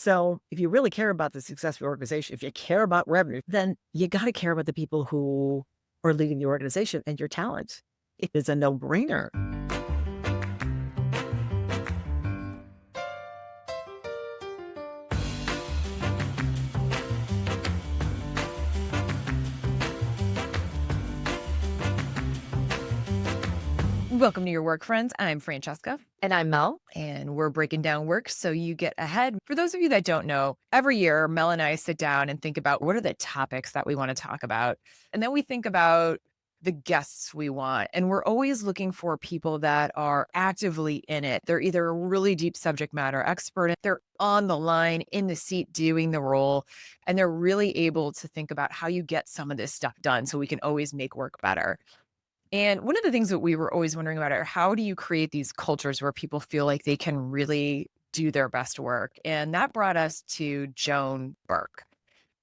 So if you really care about the success of your organization, if you care about revenue, then you got to care about the people who are leading the organization and your talent. It is a no-brainer. Welcome to Your Work Friends. I'm Francesca. And I'm Mel. And we're breaking down work so you get ahead. For those of you that don't know, every year, Mel and I sit down and think about what are the topics that we want to talk about. And then we think about the guests we want. And we're always looking for people that are actively in it. They're either a really deep subject matter expert, they're on the line, in the seat, doing the role, and they're really able to think about how you get some of this stuff done so we can always make work better. And one of the things that we were always wondering about are how do you create these cultures where people feel like they can really do their best work? And that brought us to Joan Burke.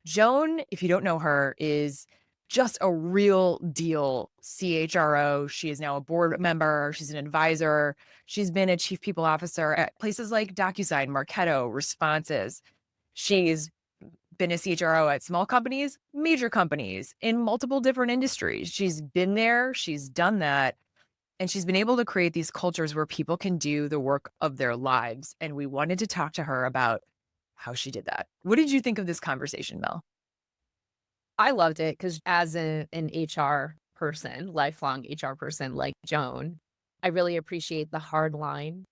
Joan, if you don't know her, is just a real deal CHRO. She is now a board member. She's an advisor. She's been a chief people officer at places like DocuSign, Marketo, Responsys. She's been a CHRO at small companies, major companies in multiple different industries. She's been there, she's done that, and she's been able to create these cultures where people can do the work of their lives. And we wanted to talk to her about how she did that. What did you think of this conversation, Mel? I loved it because as an HR person, lifelong HR person like Joan, I really appreciate the hard line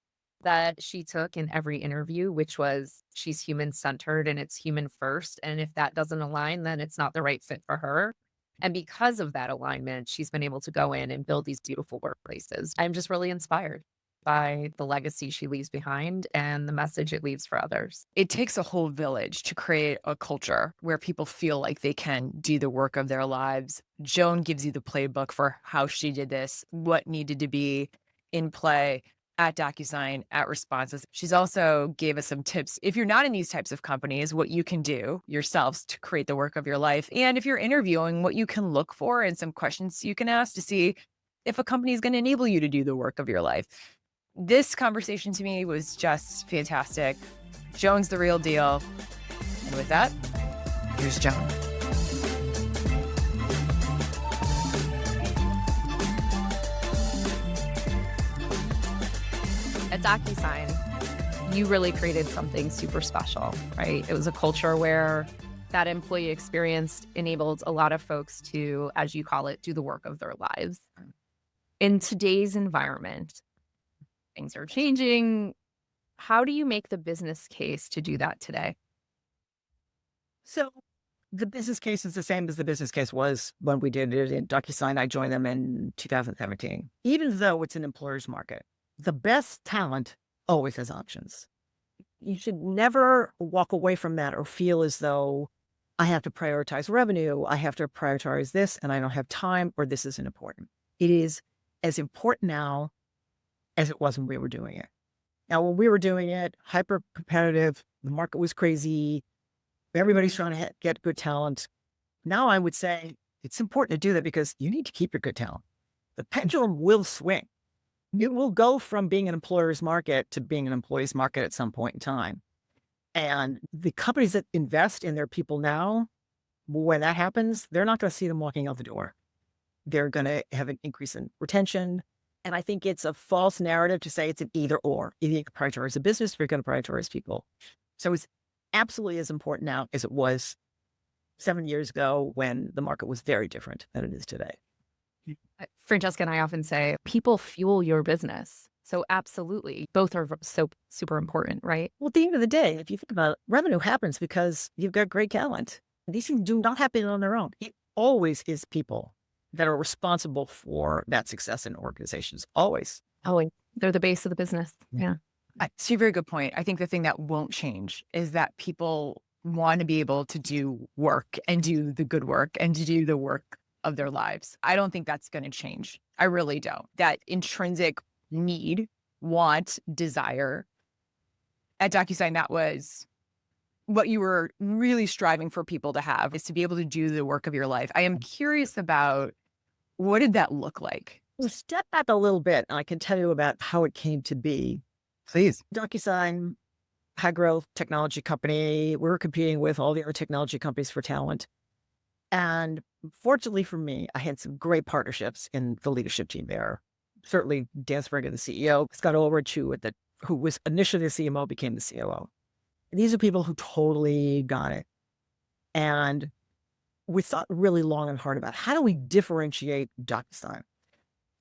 that she took in every interview, which was she's human-centered and it's human first. And if that doesn't align, then it's not the right fit for her. And because of that alignment, she's been able to go in and build these beautiful workplaces. I'm just really inspired by the legacy she leaves behind and the message it leaves for others. It takes a whole village to create a culture where people feel like they can do the work of their lives. Joan gives you the playbook for how she did this, what needed to be in play at DocuSign, at Responsys. She's also gave us some tips. If you're not in these types of companies, what you can do yourselves to create the work of your life. And if you're interviewing, what you can look for and some questions you can ask to see if a company is going to enable you to do the work of your life. This conversation to me was just fantastic. Joan's the real deal. And with that, here's Joan. At DocuSign, you really created something super special, right? It was a culture where that employee experience enabled a lot of folks to, as you call it, do the work of their lives. In today's environment, things are changing. How do you make the business case to do that today? So the business case is the same as the business case was when we did it in DocuSign. I joined them in 2017. Even though it's an employer's market, the best talent always has options. You should never walk away from that or feel as though I have to prioritize revenue, I have to prioritize this, and I don't have time, or this isn't important. It is as important now as it was when we were doing it. Now, when we were doing it, hyper competitive, the market was crazy, everybody's trying to get good talent. Now I would say it's important to do that because you need to keep your good talent. The pendulum will swing. It will go from being an employer's market to being an employee's market at some point in time. And the companies that invest in their people now, when that happens, they're not going to see them walking out the door. They're going to have an increase in retention. And I think it's a false narrative to say it's an either or. Either you can prioritize the business or you're going to prioritize people. So it's absolutely as important now as it was 7 years ago when the market was very different than it is today. Francesca and I often say people fuel your business. So absolutely, both are so super important, right? Well, at the end of the day, if you think about it, revenue happens because you've got great talent. These things do not happen on their own. It always is people that are responsible for that success in organizations. Always. Oh, and they're the base of the business. Yeah. So, a very good point. I think the thing that won't change is that people want to be able to do work and do the good work and to do the work of their lives. I don't think that's going to change. I really don't. That intrinsic need, want, desire. At DocuSign, that was what you were really striving for people to have, is to be able to do the work of your life. I am curious about what did that look like? Well, step back a little bit and I can tell you about how it came to be. Please. DocuSign high growth technology company. We were competing with all the other technology companies for talent. And fortunately for me, I had some great partnerships in the leadership team there. Certainly Dan Springer, the CEO, Scott Ulrich, who was initially the CMO, became the COO. And these are people who totally got it. And we thought really long and hard about how do we differentiate DocuSign?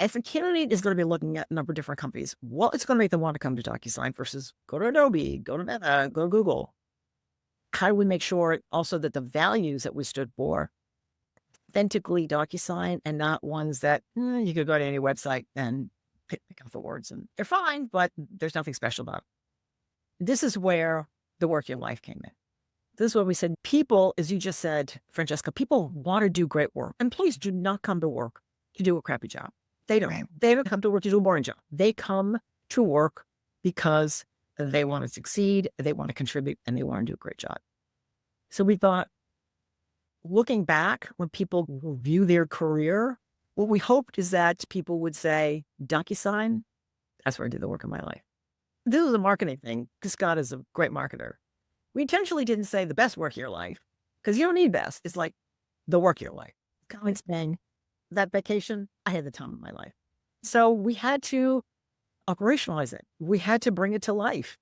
If a candidate is going to be looking at a number of different companies, what is going to make them want to come to DocuSign versus go to Adobe, go to Meta, go to Google? How do we make sure also that the values that we stood for authentically DocuSign and not ones that you could go to any website and pick up the words and they're fine, but there's nothing special about it. This is where the work your life came in. This is what we said. People, as you just said, Francesca, people want to do great work. Employees do not come to work to do a crappy job. They don't. Right. They don't come to work to do a boring job. They come to work because they want to succeed, they want to contribute, and they want to do a great job. So we thought, looking back, when people view their career, what we hoped is that people would say, DocuSign, that's where I did the work of my life. This is a marketing thing, because Scott is a great marketer. We intentionally didn't say the best work of your life, because you don't need best. It's like the work of your life. Going Spain, that vacation, I had the time of my life. So we had to operationalize it. We had to bring it to life.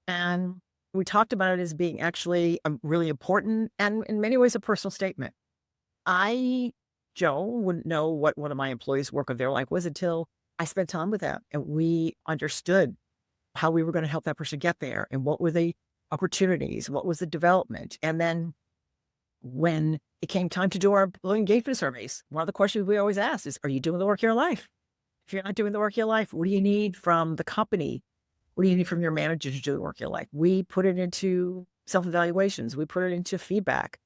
And we talked about it as being actually really important and in many ways a personal statement. Joe, wouldn't know what one of my employees' work of their life was until I spent time with them and we understood how we were going to help that person get there and what were the opportunities, what was the development. And then when it came time to do our employee engagement surveys, one of the questions we always ask is, are you doing the work of your life? If you're not doing the work of your life, what do you need from the company? What do you need from your manager to do the work of your life? We put it into self-evaluations. We put it into feedback.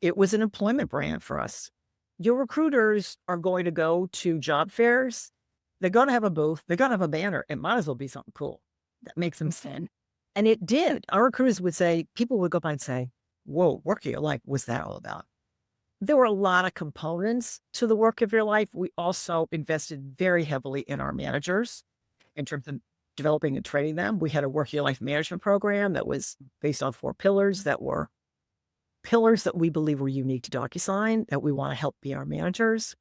It was an employment brand for us. Your recruiters are going to go to job fairs. They're going to have a booth. They're going to have a banner. It might as well be something cool that makes them stand. And it did. Our recruiters would say, people would go by and say, whoa, work of your life, what's that all about? There were a lot of components to the work of your life. We also invested very heavily in our managers in terms of developing and training them. We had a work of your life management program that was based on 4 pillars that were pillars that we believe were unique to DocuSign, that we want to help be our managers.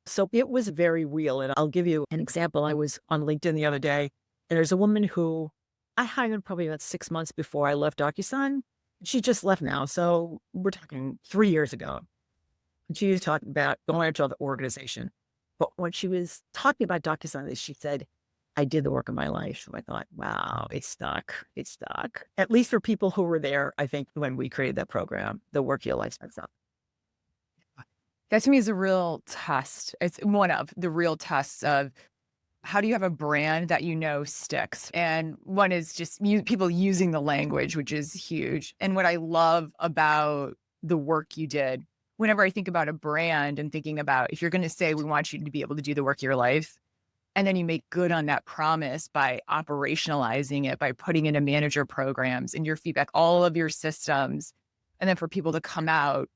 So it was very real. And I'll give you an example. I was on LinkedIn the other day, and there's a woman who I hired probably about 6 months before I left DocuSign. She just left now. So we're talking 3 years ago. And she was talking about going into the organization. But when she was talking about DocuSign, she said, I did the work of my life. So I thought, wow, it's stuck. It's stuck. At least for people who were there, I think when we created that program, the work of your life stuck. That to me is a real test. It's one of the real tests of how do you have a brand that you know sticks? And one is just people using the language, which is huge. And what I love about the work you did, whenever I think about a brand and thinking about if you're going to say, we want you to be able to do the work of your life, and then you make good on that promise by operationalizing it, by putting into manager programs and your feedback, all of your systems. And then for people to come out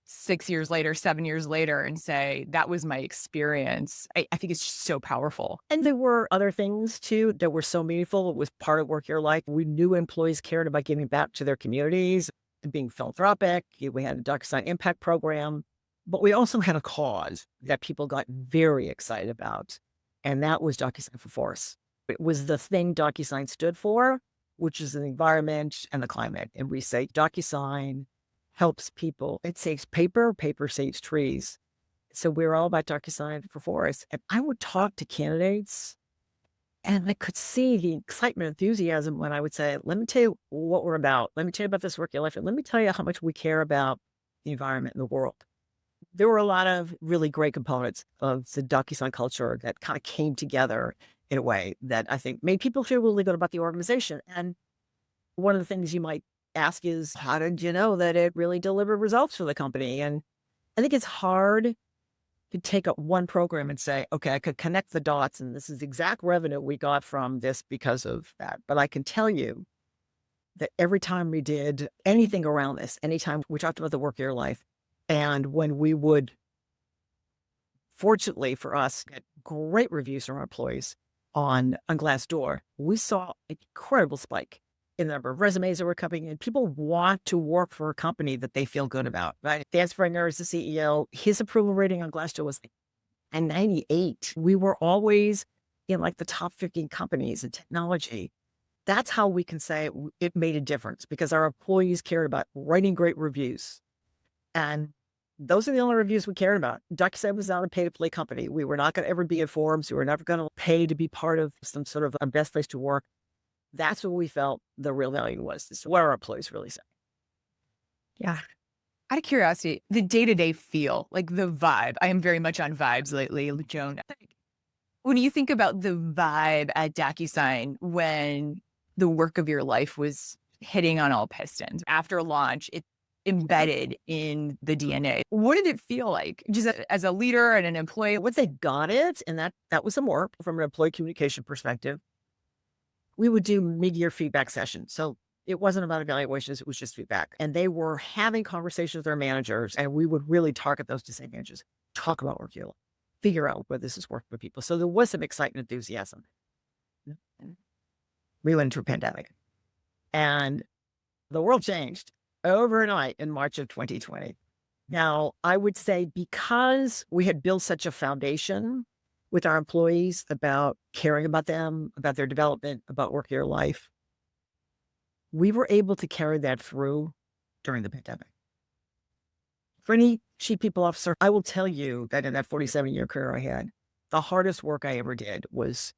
6 years later, 7 years later and say, that was my experience. I think it's just so powerful. And there were other things too that were so meaningful. It was part of work your life. We knew employees cared about giving back to their communities and being philanthropic. We had a DocuSign Impact program, but we also had a cause that people got very excited about. And that was DocuSign for Force. It was the thing DocuSign stood for, which is the environment and the climate. And we say DocuSign helps people. It saves paper, paper saves trees. So we're all about DocuSign for Forest. And I would talk to candidates and I could see the excitement, enthusiasm when I would say, let me tell you what we're about. Let me tell you about this work your life. And let me tell you how much we care about the environment and the world. There were a lot of really great components of the DocuSign culture that kind of came together in a way that I think made people feel really good about the organization. And one of the things you might ask is, how did you know that it really delivered results for the company? And I think it's hard to take up one program and say, okay, I could connect the dots and this is the exact revenue we got from this because of that. But I can tell you that every time we did anything around this, anytime we talked about the work of your life, and when we would, fortunately for us, get great reviews from our employees on Glassdoor, we saw an incredible spike in the number of resumes that were coming in. People want to work for a company that they feel good about, right? Dan Springer is the CEO. His approval rating on Glassdoor was a 98. We were always in like the top 15 companies in technology. That's how we can say it made a difference, because our employees cared about writing great reviews. And those are the only reviews we cared about. DocuSign was not a pay-to-play company. We were not going to ever be in forums. We were never going to pay to be part of some sort of a best place to work. That's what we felt the real value was. This is what our employees really said. Yeah. Out of curiosity, the day-to-day feel, like the vibe. I am very much on vibes lately, Joan. When you think about the vibe at DocuSign when the work of your life was hitting on all pistons after launch, it embedded in the DNA. What did it feel like just as a leader and an employee? Once they got it, and that was some work from an employee communication perspective, we would do mid-year feedback sessions. So it wasn't about evaluations, it was just feedback. And they were having conversations with their managers, and we would really target those to say managers, talk about work you figure out whether this is working for people. So there was some excitement, enthusiasm. We went into a pandemic, and the world changed overnight in March of 2020. Now, I would say because we had built such a foundation with our employees about caring about them, about their development, about work your life, we were able to carry that through during the pandemic. For any chief people officer, I will tell you that in that 47-year career I had, the hardest work I ever did was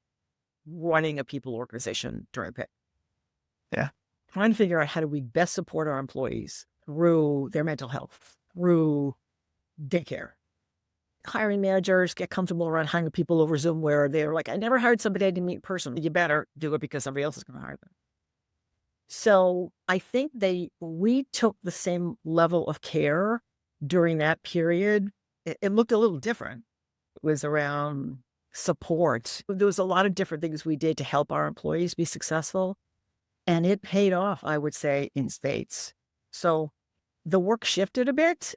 running a people organization during the pandemic. Yeah. Trying to figure out how do we best support our employees through their mental health, through daycare. Hiring managers get comfortable around hiring people over Zoom where they're like, I never hired somebody I didn't meet in person. You better do it because somebody else is going to hire them. So I think we took the same level of care during that period. It looked a little different. It was around support. There was a lot of different things we did to help our employees be successful. And it paid off, I would say, in spades. So the work shifted a bit.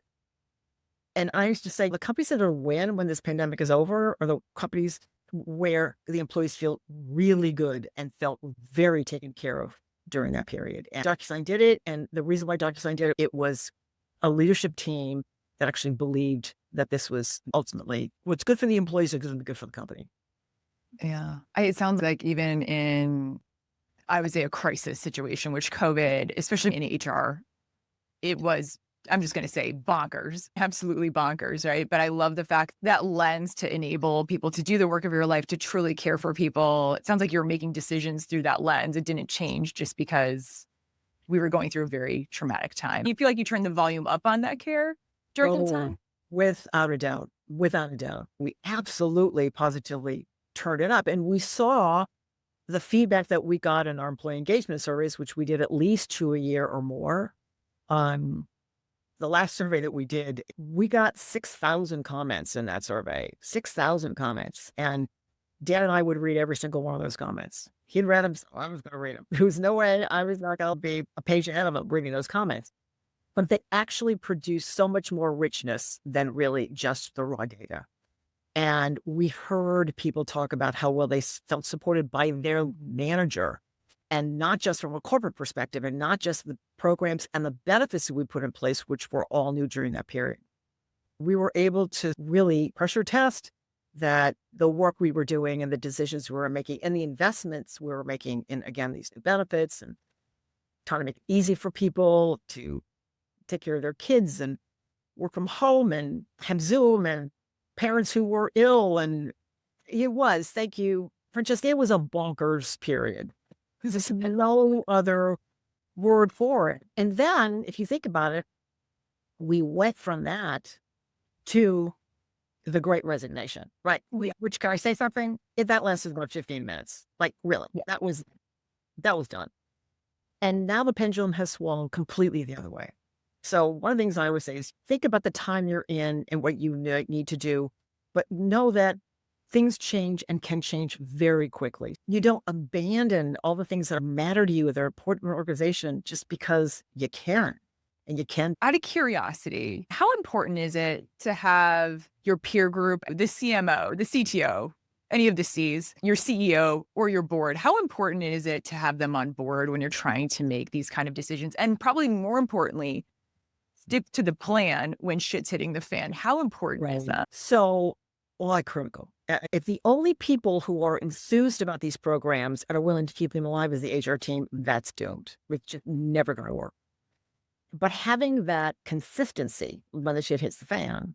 And I used to say the companies that are win when this pandemic is over are the companies where the employees feel really good and felt very taken care of during that period. And DocuSign did it. And the reason why DocuSign did it was a leadership team that actually believed that this was ultimately what's good for the employees is going to be good for the company. Yeah. It sounds like even in, I would say, a crisis situation, which COVID, especially in HR, it was, I'm just going to say bonkers, absolutely bonkers, right? But I love the fact that lens to enable people to do the work of your life, to truly care for people. It sounds like you were making decisions through that lens. It didn't change just because we were going through a very traumatic time. You feel like you turned the volume up on that care during the time? Without a doubt. Without a doubt. We absolutely, positively turned it up. And we saw the feedback that we got in our employee engagement surveys, which we did at least 2 a year or more. The last survey that we did, we got 6,000 comments in that survey, 6,000 comments. And Dan and I would read every single one of those comments. He'd read them, so I was going to read them. There was no way I was not going to be a page ahead of him reading those comments. But they actually produced so much more richness than really just the raw data. And we heard people talk about how well they felt supported by their manager, and not just from a corporate perspective, and not just the programs and the benefits that we put in place, which were all new during that period. We were able to really pressure test that the work we were doing and the decisions we were making and the investments we were making in, again, these new benefits and trying to make it easy for people to take care of their kids and work from home and have Zoom and parents who were ill. And it was, thank you, Francesca, it was a bonkers period. There's no other word for it. And then, if you think about it, we went from that to the Great Resignation, right? Which, can I say something? That lasted about 15 minutes. Like, really, that was done. And now the pendulum has swung completely the other way. So one of the things I always say is think about the time you're in and what you need to do, but know that things change and can change very quickly. You don't abandon all the things that matter to you that are important in an organization just because you can. And you can. Out of curiosity, how important is it to have your peer group, the CMO, the CTO, any of the C's, your CEO or your board, how important is it to have them on board when you're trying to make these kind of decisions? And probably more importantly, stick to the plan when shit's hitting the fan. How important is that? So, critical. If the only people who are enthused about these programs and are willing to keep them alive is the HR team, that's doomed. It's just never going to work. But having that consistency when the shit hits the fan,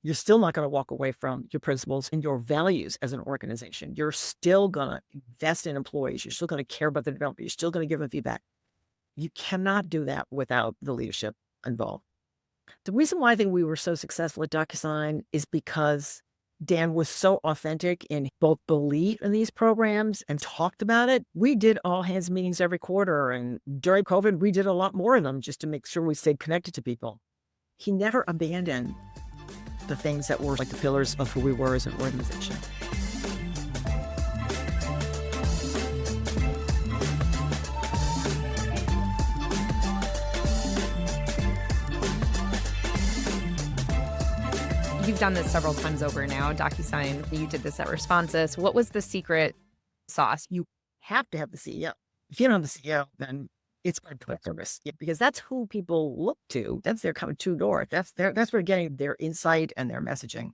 you're still not going to walk away from your principles and your values as an organization. You're still going to invest in employees. You're still going to care about the development. You're still going to give them feedback. You cannot do that without the leadership involved. The reason why I think we were so successful at DocuSign is because Dan was so authentic in both belief in these programs and talked about it. We did all hands meetings every quarter. And during COVID, we did a lot more of them just to make sure we stayed connected to people. He never abandoned the things that were like the pillars of who we were as an organization. You've done this several times over now. DocuSign, you did this at Responsys. What was the secret sauce? You have to have the CEO. If you don't have the CEO, then it's going to service because that's who people look to. That's their coming to door. That's where they're getting their insight and their messaging.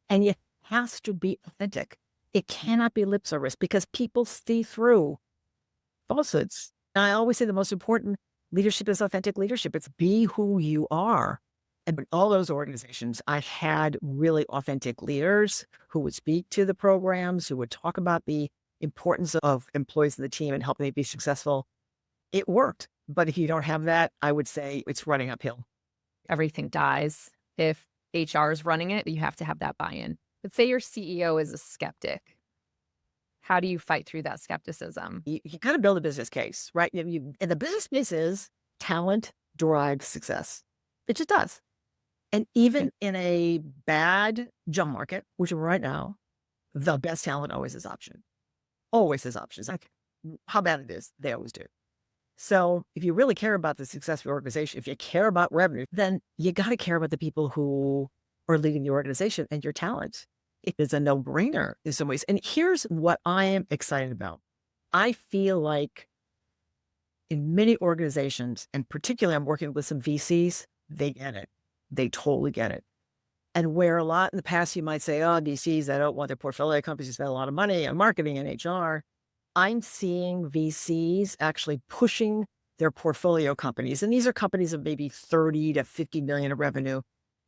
And it has to be authentic. It cannot be lip service because people see through falsehoods. And I always say the most important leadership is authentic leadership. It's be who you are. And in all those organizations, I had really authentic leaders who would speak to the programs, who would talk about the importance of employees in the team and helping them be successful. It worked. But if you don't have that, I would say it's running uphill. Everything dies. If HR is running it, you have to have that buy-in. But say your CEO is a skeptic. How do you fight through that skepticism? You kind of build a business case, right? And the business case is talent drives success. It just does. And even in a bad job market, which we're right now, the best talent always is option. Always has options. Like how bad it is, they always do. So if you really care about the success of your organization, if you care about revenue, then you got to care about the people who are leading the organization and your talent. It is a no-brainer in some ways. And here's what I am excited about. I feel like in many organizations, and particularly I'm working with some VCs, they get it. They totally get it. And where a lot in the past you might say, oh, VCs, I don't want their portfolio companies to spend a lot of money on marketing and HR. I'm seeing VCs actually pushing their portfolio companies. And these are companies of maybe 30 to 50 million of revenue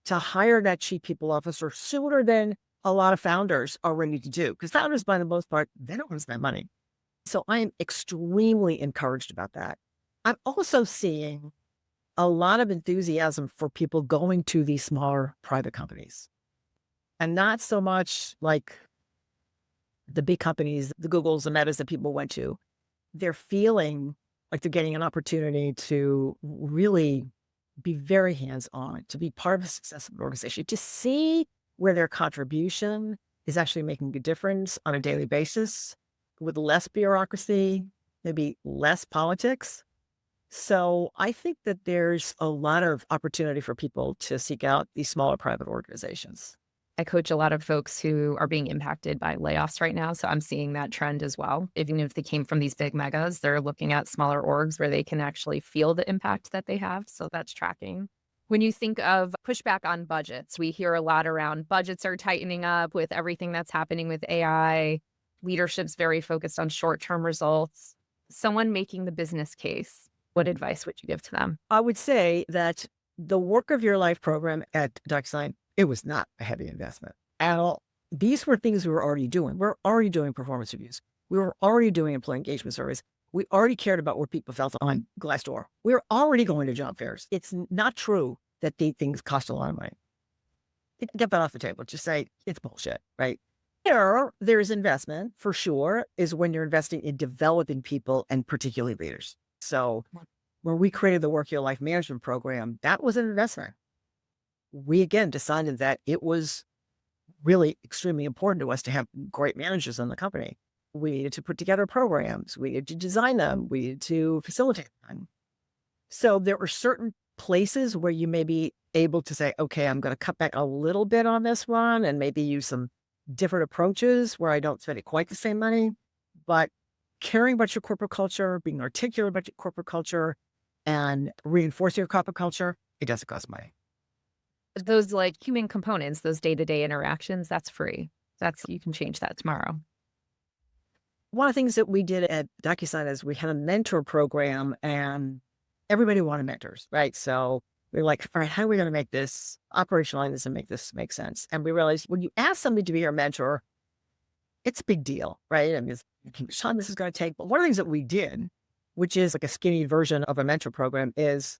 to hire that chief people officer sooner than a lot of founders are ready to do. Because founders, by the most part, they don't want to spend money. So I am extremely encouraged about that. I'm also seeing a lot of enthusiasm for people going to these smaller private companies. And not so much like the big companies, the Googles, the Metas that people went to. They're feeling like they're getting an opportunity to really be very hands-on, to be part of a successful organization, to see where their contribution is actually making a difference on a daily basis with less bureaucracy, maybe less politics. So I think that there's a lot of opportunity for people to seek out these smaller private organizations. I coach a lot of folks who are being impacted by layoffs right now. So I'm seeing that trend as well. Even if they came from these big megas, they're looking at smaller orgs where they can actually feel the impact that they have. So that's tracking. When you think of pushback on budgets, we hear a lot around budgets are tightening up with everything that's happening with AI. Leadership's very focused on short-term results. Someone making the business case, what advice would you give to them? I would say that the Work of Your Life program at DocuSign, it was not a heavy investment at all. These were things we were already doing. We're already doing performance reviews. We were already doing employee engagement surveys. We already cared about what people felt on Glassdoor. We were already going to job fairs. It's not true that these things cost a lot of money. Get that off the table. Just say it's bullshit, right? There's investment for sure is when you're investing in developing people and particularly leaders. So when we created the Work Your Life Management Program, that was an investment. We again decided that it was really extremely important to us to have great managers in the company. We needed to put together programs. We needed to design them. We needed to facilitate them. So there were certain places where you may be able to say, okay, I'm going to cut back a little bit on this one and maybe use some different approaches where I don't spend it quite the same money, but caring about your corporate culture, being articulate about your corporate culture, and reinforcing your corporate culture, it doesn't cost money. Those like human components, those day-to-day interactions, that's free. You can change that tomorrow. One of the things that we did at DocuSign is we had a mentor program and everybody wanted mentors, right? So we were like, all right, how are we going to make this operationalize this and make this make sense? And we realized when you ask somebody to be your mentor, it's a big deal, right? I mean, how much time this is going to take. But one of the things that we did, which is like a skinny version of a mentor program, is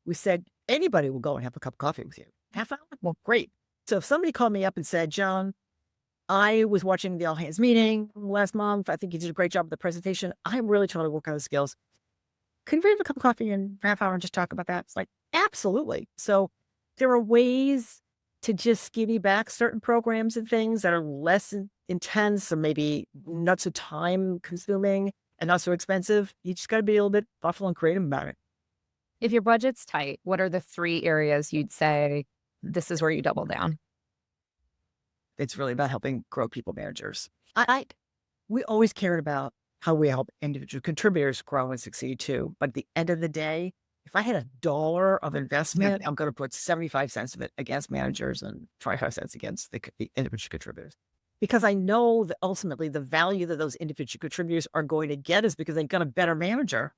we said, anybody will go and have a cup of coffee with you. Half hour? Well, great. So if somebody called me up and said, Joan, I was watching the all hands meeting last month. I think you did a great job with the presentation. I'm really trying to work on the skills. Can we have a cup of coffee in a half hour and just talk about that? It's like, absolutely. So there are ways to just skinny back certain programs and things that are less intense or maybe not so time consuming and not so expensive. You just got to be a little bit thoughtful and creative about it. If your budget's tight, what are the 3 areas you'd say this is where you double down? It's really about helping grow people managers. We always cared about how we help individual contributors grow and succeed too. But at the end of the day, if I had $1 of investment, I'm going to put 75 cents of it against managers and 25 cents against the individual contributors. Because I know that ultimately the value that those individual contributors are going to get is because they've got a better manager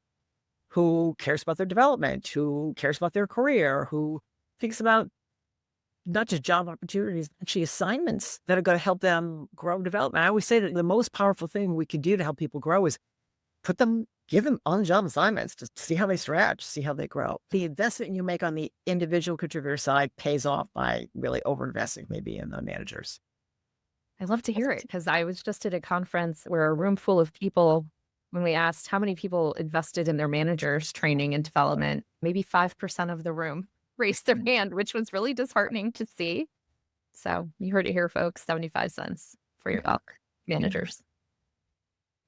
who cares about their development, who cares about their career, who thinks about not just job opportunities, actually assignments that are going to help them grow and develop. And I always say that the most powerful thing we can do to help people grow is give them on-the-job assignments to see how they stretch, see how they grow. The investment you make on the individual contributor side pays off by really over-investing maybe in the managers. I love to hear it because I was just at a conference where a room full of people, when we asked how many people invested in their managers training and development, maybe 5% of the room raised their hand, which was really disheartening to see. So you heard it here, folks, 75 cents for your buck, managers.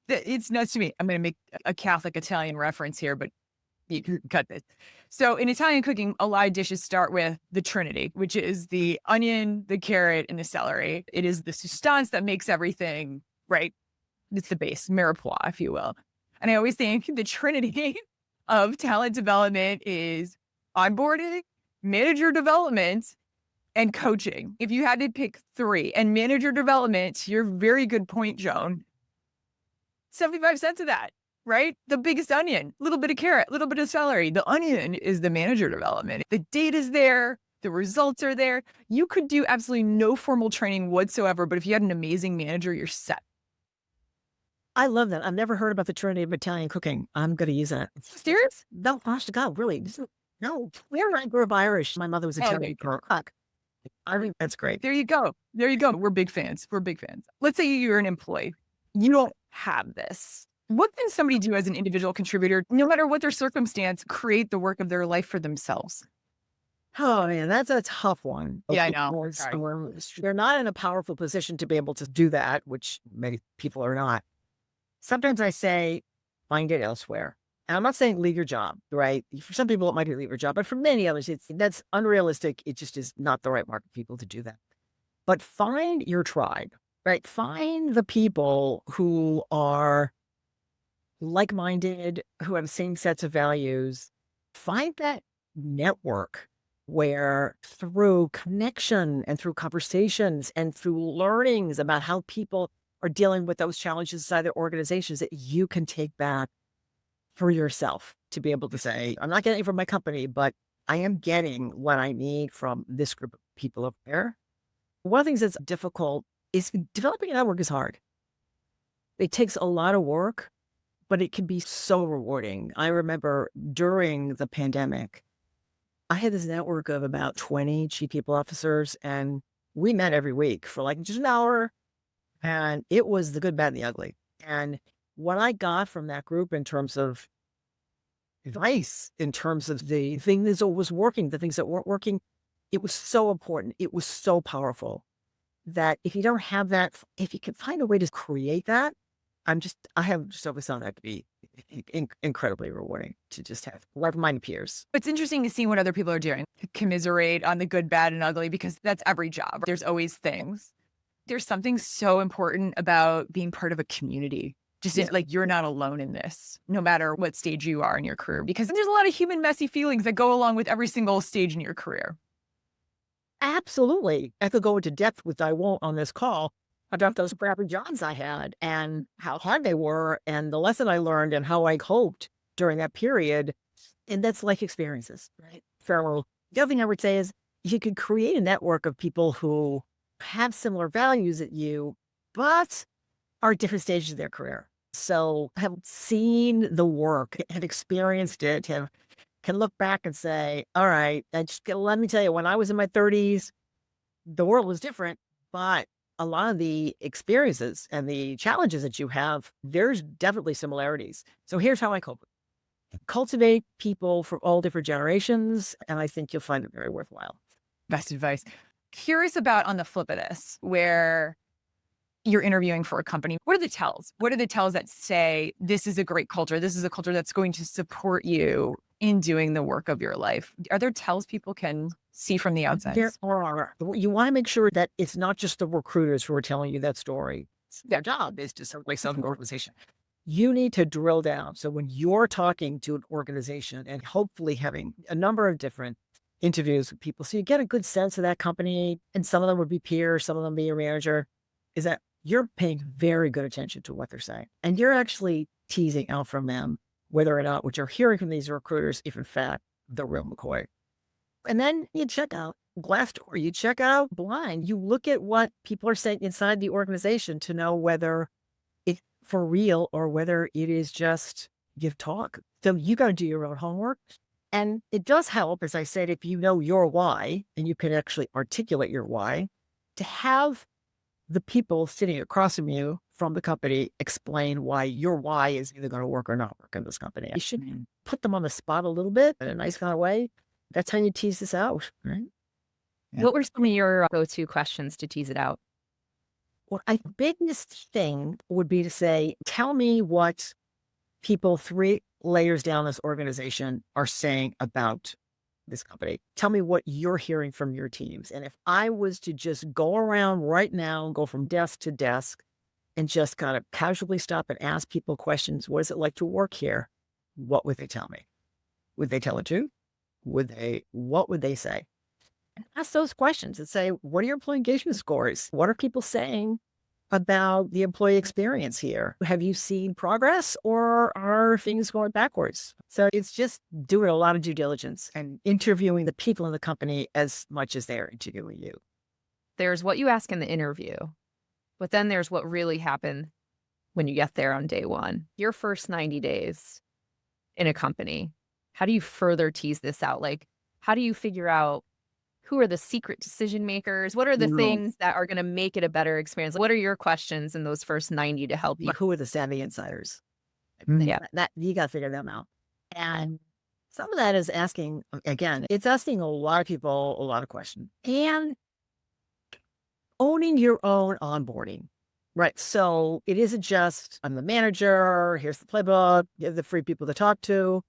It's nuts to me. I'm going to make a Catholic Italian reference here, but you can cut this. So in Italian cooking, a lot of dishes start with the Trinity, which is the onion, the carrot, and the celery. It is the substance that makes everything, right? It's the base, mirepoix, if you will. And I always think the Trinity of talent development is onboarding, manager development, and coaching. If you had to pick 3, and manager development, to your very good point, Joan, 75 cents of that, right? The biggest onion, a little bit of carrot, a little bit of celery. The onion is the manager development. The data's there. The results are there. You could do absolutely no formal training whatsoever, but if you had an amazing manager, you're set. I love that. I've never heard about the Trinity of Italian cooking. I'm going to use that. Serious? No, honest to God, really. No, where I grew up Irish. My mother was Italian cook. I think that's great. There you go. There you go. We're big fans. We're big fans. Let's say you're an employee. You don't have this. What can somebody do as an individual contributor, no matter what their circumstance, create the work of their life for themselves? Oh, man, that's a tough one. Yeah, I know. They're not in a powerful position to be able to do that, which many people are not. Sometimes I say, find it elsewhere. And I'm not saying leave your job, right? For some people, it might be leave your job, but for many others, that's unrealistic. It just is not the right market for people to do that. But find your tribe, right? Find the people who are like-minded, who have the same sets of values. Find that network where through connection and through conversations and through learnings about how people are dealing with those challenges inside their organizations that you can take back for yourself to be able to say, I'm not getting it from my company, but I am getting what I need from this group of people up there. One of the things that's difficult is developing a network is hard. It takes a lot of work, but it can be so rewarding. I remember during the pandemic, I had this network of about 20 chief people officers, and we met every week for like just an hour. And it was the good, bad, and the ugly. And what I got from that group in terms of advice, in terms of the things that was working, the things that weren't working, it was so important. It was so powerful that if you don't have that, if you can find a way to create that, I have just always found that to be incredibly rewarding to just have like-minded peers. It's interesting to see what other people are doing, commiserate on the good, bad, and ugly, because that's every job. There's always things. There's something so important about being part of a community. Just like you're not alone in this, no matter what stage you are in your career, because there's a lot of human messy feelings that go along with every single stage in your career. Absolutely. I could go into depth, which I won't on this call, about those crappy jobs I had and how hard they were and the lesson I learned and how I coped during that period. And that's life experiences, right? So the other thing I would say is you could create a network of people who have similar values at you, but are at different stages of their career. So have seen the work, have experienced it, can look back and say, all right, let me tell you, when I was in my 30s, the world was different, but a lot of the experiences and the challenges that you have, there's definitely similarities. So here's how I cope. Cultivate people from all different generations, and I think you'll find it very worthwhile. Best advice. Curious about on the flip of this, where you're interviewing for a company. What are the tells? What are the tells that say this is a great culture? This is a culture that's going to support you in doing the work of your life. Are there tells people can see from the outside? There are. You want to make sure that it's not just the recruiters who are telling you that story. Their job is to certainly sell an organization. You need to drill down. So when you're talking to an organization and hopefully having a number of different interviews with people, so you get a good sense of that company, and some of them would be peers, some of them be your manager, is that you're paying very good attention to what they're saying. And you're actually teasing out from them whether or not what you're hearing from these recruiters, if in fact the real McCoy. And then you check out Glassdoor, you check out Blind, you look at what people are saying inside the organization to know whether it's for real or whether it is just give talk. So you got to do your own homework. And it does help, as I said, if you know your why and you can actually articulate your why, to have the people sitting across from you from the company explain why your why is either going to work or not work in this company. You should put them on the spot a little bit in a nice kind of way. That's how you tease this out, right? Yeah. What were some of your go-to questions to tease it out? Well, I biggest thing would be to say, tell me what people 3 layers down this organization are saying about this company. Tell me what you're hearing from your teams. And if I was to just go around right now and go from desk to desk and just kind of casually stop and ask people questions, what is it like to work here? What would they tell me? Would they tell the truth? What would they say? And ask those questions and say, what are your employee engagement scores? What are people saying about the employee experience here? Have you seen progress or are things going backwards? So it's just doing a lot of due diligence and interviewing the people in the company as much as they're interviewing you. There's what you ask in the interview, but then there's what really happened when you get there on day one. Your first 90 days in a company, how do you further tease this out? Like, how do you figure out who are the secret decision makers? What are the things that are going to make it a better experience? What are your questions in those first 90 to help you? Who are the savvy insiders? Yeah. That you got to figure them out. And some of that is asking, again, it's asking a lot of people a lot of questions and owning your own onboarding. Right. So it isn't just, I'm the manager, here's the playbook, you have the free people to talk to.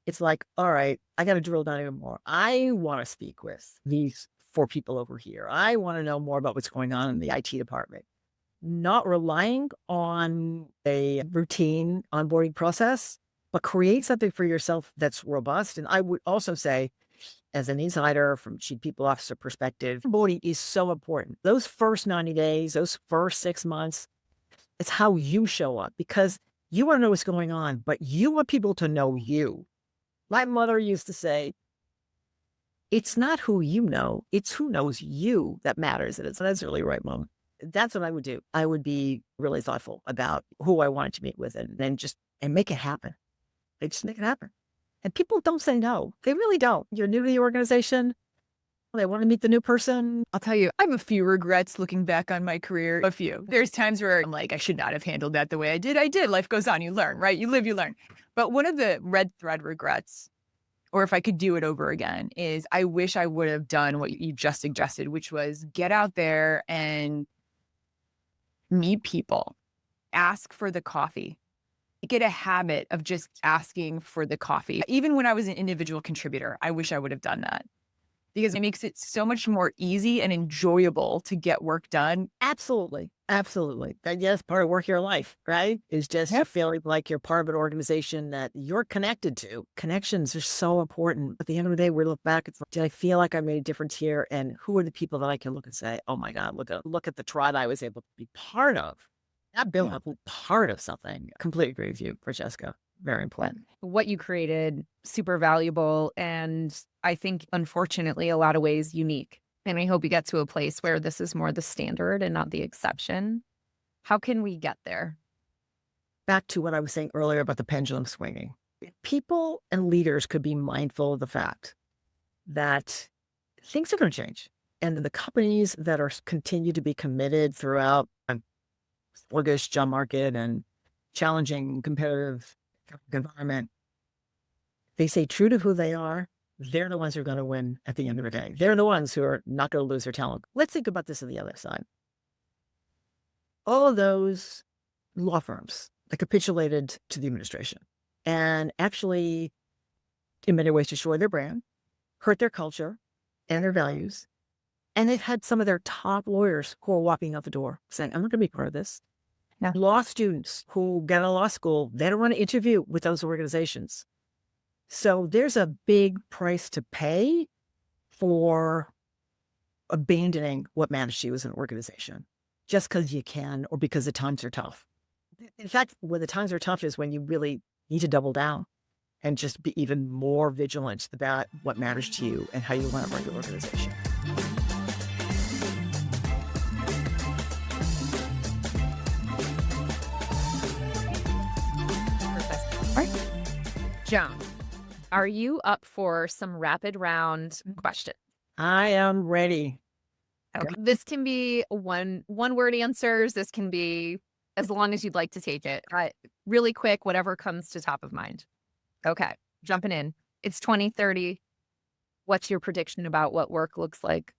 It's like, all right, I got to drill down even more. I want to speak with these 4 people over here. I want to know more about what's going on in the IT department. Not relying on a routine onboarding process, but create something for yourself that's robust. And I would also say, as an insider from Chief People Officer perspective, onboarding is so important. Those first 90 days, those first 6 months, it's how you show up because you want to know what's going on, but you want people to know you. My mother used to say, it's not who you know, it's who knows you that matters. And that's really right, Mom. That's what I would do. I would be really thoughtful about who I wanted to meet with and then and make it happen. They just make it happen. And people don't say no. They really don't. You're new to the organization. They want to meet the new person. I'll tell you, I have a few regrets looking back on my career. A few. There's times where I'm like, I should not have handled that the way I did. I did. Life goes on. You learn, right? You live, you learn. But one of the red thread regrets, or if I could do it over again, is I wish I would have done what you just suggested, which was get out there and meet people, ask for the coffee. Get a habit of just asking for the coffee. Even when I was an individual contributor, I wish I would have done that. because it makes it so much more easy and enjoyable to get work done. Absolutely. Absolutely. That's part of work your life, right? Is just feeling like you're part of an organization that you're connected to. Connections are so important. At the end of the day, we look back, it's like, did I feel like I made a difference here? And who are the people that I can look and say, oh my God, look at the tribe I was able to be part of. Not built up part of something. Completely agree with you, Francesca. Very important. What you created, super valuable. And I think, unfortunately, a lot of ways unique. And I hope we get to a place where this is more the standard and not the exception. How can we get there? Back to what I was saying earlier about the pendulum swinging. People and leaders could be mindful of the fact that things are going to change. And the companies that are continue to be committed throughout a sluggish job market and challenging competitive environment, they stay true to who they are. They're the ones who are going to win at the end of the day. They're the ones who are not going to lose their talent. Let's think about this on the other side. All of those law firms that capitulated to the administration and actually, in many ways, destroyed their brand, hurt their culture and their values. And they've had some of their top lawyers who are walking out the door saying, I'm not going to be part of this. Yeah. Law students who get out of law school, they don't want to interview with those organizations. So there's a big price to pay for abandoning what matters to you as an organization just because you can or because the times are tough. In fact, when the times are tough is when you really need to double down and just be even more vigilant about what matters to you and how you want to run your organization. All right. Joan, are you up for some rapid round questions? I am ready. Okay. This can be one word answers. This can be as long as you'd like to take it. Really quick, whatever comes to top of mind. Okay, jumping in. It's 2030. What's your prediction about what work looks like?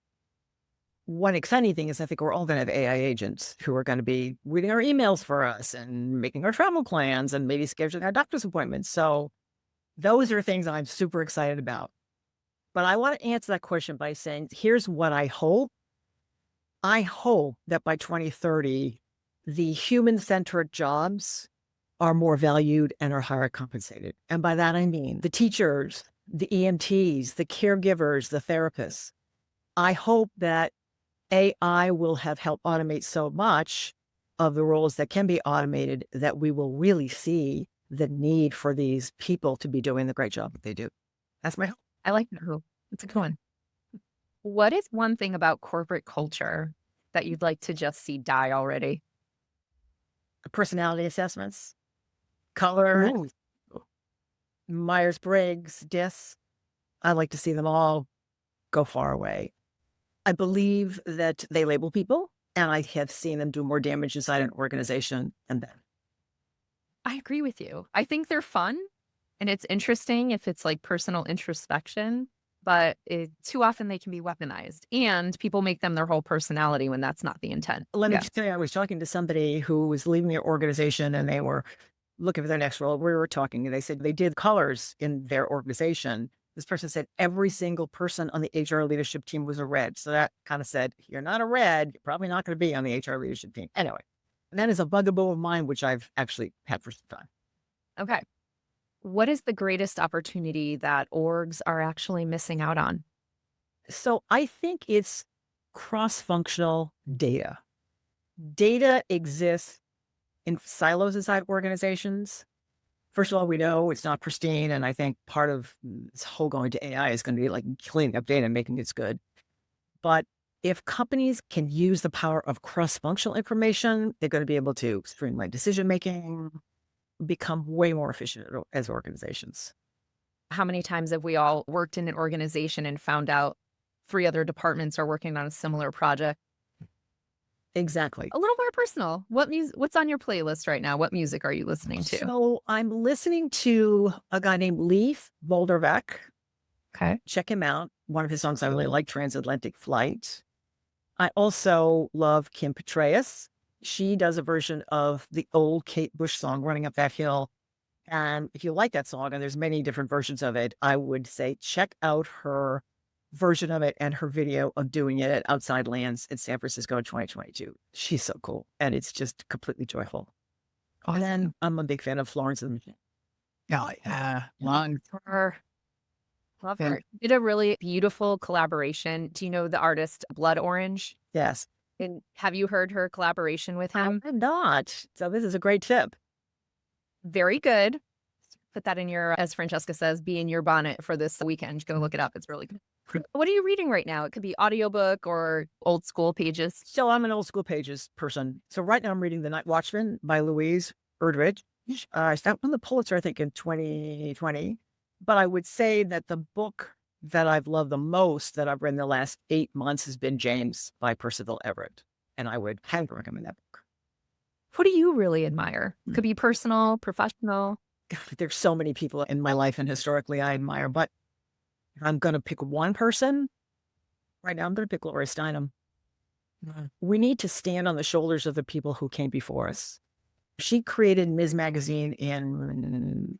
One exciting thing is I think we're all going to have AI agents who are going to be reading our emails for us and making our travel plans and maybe scheduling our doctor's appointments. So those are things I'm super excited about. But I want to answer that question by saying, here's what I hope. I hope that by 2030, the human-centered jobs are more valued and are higher compensated. And by that, I mean the teachers, the EMTs, the caregivers, the therapists. I hope that AI will have helped automate so much of the roles that can be automated that we will really see the need for these people to be doing the great job that they do. That's my hope. I like that hope. It's a good one. What is one thing about corporate culture that you'd like to just see die already? Personality assessments, color, Myers-Briggs, DISC. I'd like to see them all go far away. I believe that they label people, and I have seen them do more damage inside an organization than them. I agree with you. I think they're fun, and it's interesting if it's like personal introspection, but too often they can be weaponized, and people make them their whole personality when that's not the intent. Let me just tell you, I was talking to somebody who was leaving their organization, and they were looking for their next role. We were talking, and they said they did colors in their organization. This person said every single person on the HR leadership team was a red. So that kind of said, you're not a red, you're probably not going to be on the HR leadership team. Anyway, that is a bugaboo of mine, which I've actually had for some time. Okay. What is the greatest opportunity that orgs are actually missing out on? So I think it's cross-functional data. Data exists in silos inside organizations. First of all, we know it's not pristine. And I think part of this whole going to AI is going to be like cleaning up data and making it good. But if companies can use the power of cross-functional information, they're going to be able to streamline decision-making, become way more efficient as organizations. How many times have we all worked in an organization and found out 3 other departments are working on a similar project? Exactly. A little more personal. What's on your playlist right now? What music are you listening to? So I'm listening to a guy named Leif Boulderbeck. Okay. Check him out. One of his songs I really like, Transatlantic Flight. I also love Kim Petras. She does a version of the old Kate Bush song, Running Up That Hill. And if you like that song, and there's many different versions of it, I would say check out her version of it and her video of doing it at Outside Lands in San Francisco in 2022. She's so cool. And it's just completely joyful. And then I'm a big fan of Florence and the Machine. Oh, yeah. Long. Her. Love Yeah. her. Did a really beautiful collaboration. Do you know the artist Blood Orange? Yes. And have you heard her collaboration with him? I'm not. So this is a great tip. Very good. Put that in your, as Francesca says, be in your bonnet for this weekend. Go look it up. It's really good. What are you reading right now? It could be audiobook or old school pages. So I'm an old school pages person. So right now I'm reading The Night Watchman by Louise Erdrich. I won the Pulitzer, I think, in 2020. But I would say that the book that I've loved the most that I've read in the last 8 months has been James by Percival Everett. And I would highly recommend that book. Who do you really admire? Could be personal, professional. God, there's so many people in my life and historically I admire, but if I'm going to pick one person, right now I'm going to pick Gloria Steinem. We need to stand on the shoulders of the people who came before us. She created Ms. Magazine in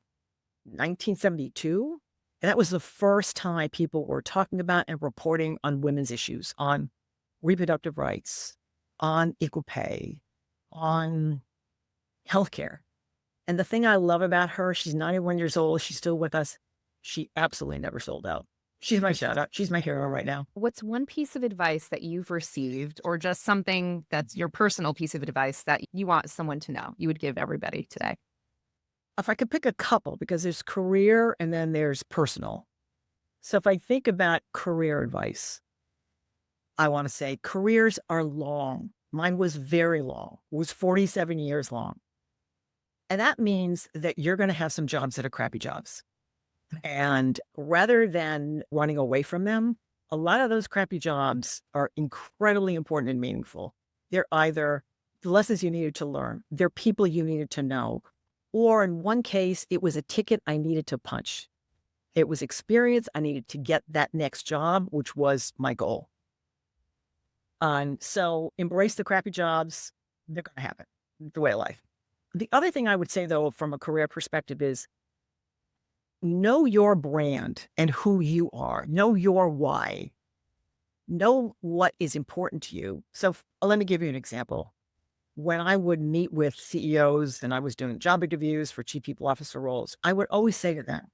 1972. And that was the first time people were talking about and reporting on women's issues, on reproductive rights, on equal pay, on healthcare. And the thing I love about her, she's 91 years old. She's still with us. She absolutely never sold out. She's my shout out. She's my hero right now. What's one piece of advice that you've received or just something that's your personal piece of advice that you want someone to know you would give everybody today? If I could pick a couple, because there's career and then there's personal. So if I think about career advice, I want to say careers are long. Mine was very long. It was 47 years long. And that means that you're going to have some jobs that are crappy jobs. And rather than running away from them, a lot of those crappy jobs are incredibly important and meaningful. They're either the lessons you needed to learn, they're people you needed to know, or in one case, it was a ticket I needed to punch. It was experience I needed to get that next job, which was my goal. And so embrace the crappy jobs. They're going to happen. The way of life. The other thing I would say, though, from a career perspective is know your brand and who you are. Know your why. Know what is important to you. So let me give you an example. When I would meet with CEOs and I was doing job interviews for chief people officer roles, I would always say to them,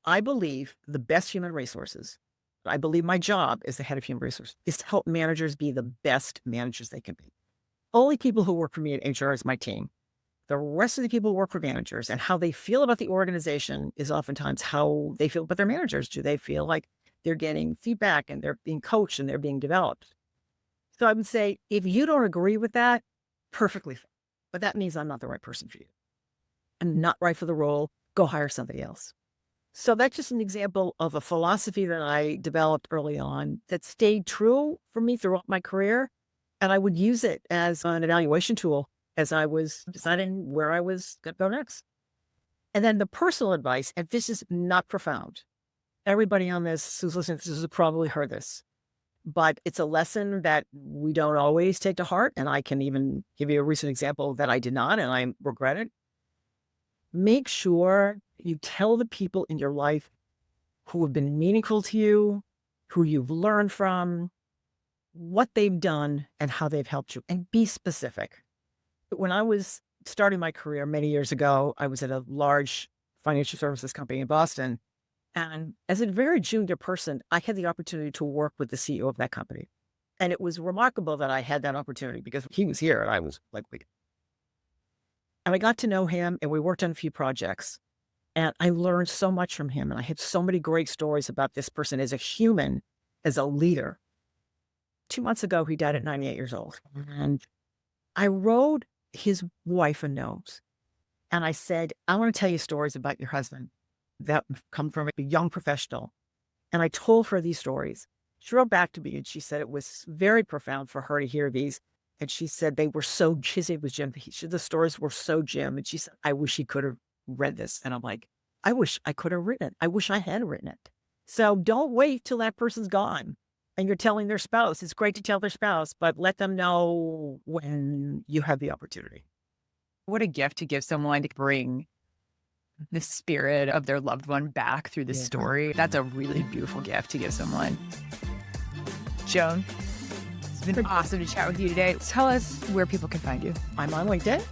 I believe the best human resources, I believe my job as the head of human resources is to help managers be the best managers they can be. Only people who work for me at HR is my team. The rest of the people who work for managers and how they feel about the organization is oftentimes how they feel about their managers. Do they feel like they're getting feedback and they're being coached and they're being developed? So I would say, if you don't agree with that, perfectly fine. But that means I'm not the right person for you. I'm not right for the role. Go hire somebody else. So that's just an example of a philosophy that I developed early on that stayed true for me throughout my career. And I would use it as an evaluation tool as I was deciding where I was going to go next. And then the personal advice, and this is not profound. Everybody on this who's listening to this has probably heard this, but it's a lesson that we don't always take to heart. And I can even give you a recent example that I did not, and I regret it. Make sure you tell the people in your life who have been meaningful to you, who you've learned from, what they've done and how they've helped you, and be specific. When I was starting my career many years ago, I was at a large financial services company in Boston. And as a very junior person, I had the opportunity to work with the CEO of that company. And it was remarkable that I had that opportunity because he was here and I was like, wait. And I got to know him and we worked on a few projects. And I learned so much from him. And I had so many great stories about this person as a human, as a leader. 2 months ago, he died at 98 years old. And I wrote his wife a note. And I said, I want to tell you stories about your husband that come from a young professional. And I told her these stories. She wrote back to me and she said it was very profound for her to hear these. And she said they were so, his name was Jim. The stories were so Jim. And she said, I wish he could have read this. And I'm like, I wish I could have written it. I wish I had written it. So don't wait till that person's gone and you're telling their spouse. It's great to tell their spouse, but let them know when you have the opportunity. What a gift to give someone to bring the spirit of their loved one back through the Yeah. story. That's a really beautiful gift to give someone. Joan, it's been awesome to chat with you today. Tell us where people can find you. I'm on LinkedIn.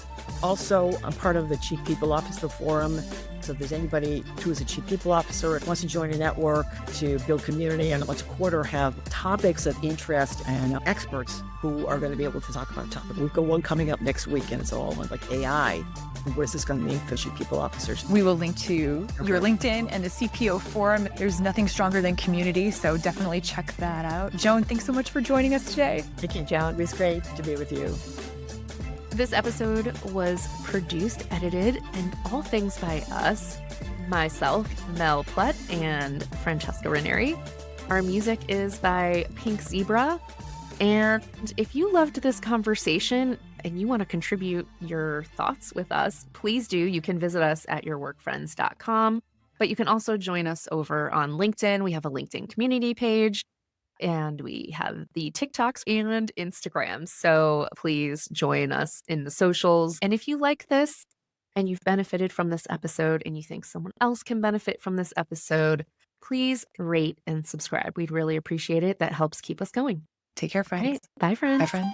Also, I'm part of the Chief People Officer Forum. So if there's anybody who is a Chief People Officer and wants to join a network to build community and once a quarter have topics of interest and experts who are going to be able to talk about a topic. We've got one coming up next week, and it's all on like AI. What is this going to mean for Chief People Officers? We will link to your LinkedIn and the CPO Forum. There's nothing stronger than community, so definitely check that out. Joan, thanks so much for joining us today. Thank you, Joan. It was great to be with you. This episode was produced, edited, and all things by us, myself, Mel Plett, and Francesca Ranieri. Our music is by Pink Zebra. And if you loved this conversation and you want to contribute your thoughts with us, please do. You can visit us at yourworkfriends.com, but you can also join us over on LinkedIn. We have a LinkedIn community page. And we have the TikToks and Instagrams. So please join us in the socials. And if you like this and you've benefited from this episode and you think someone else can benefit from this episode, please rate and subscribe. We'd really appreciate it. That helps keep us going. Take care, friends. All right. Bye, friends. Bye, friend.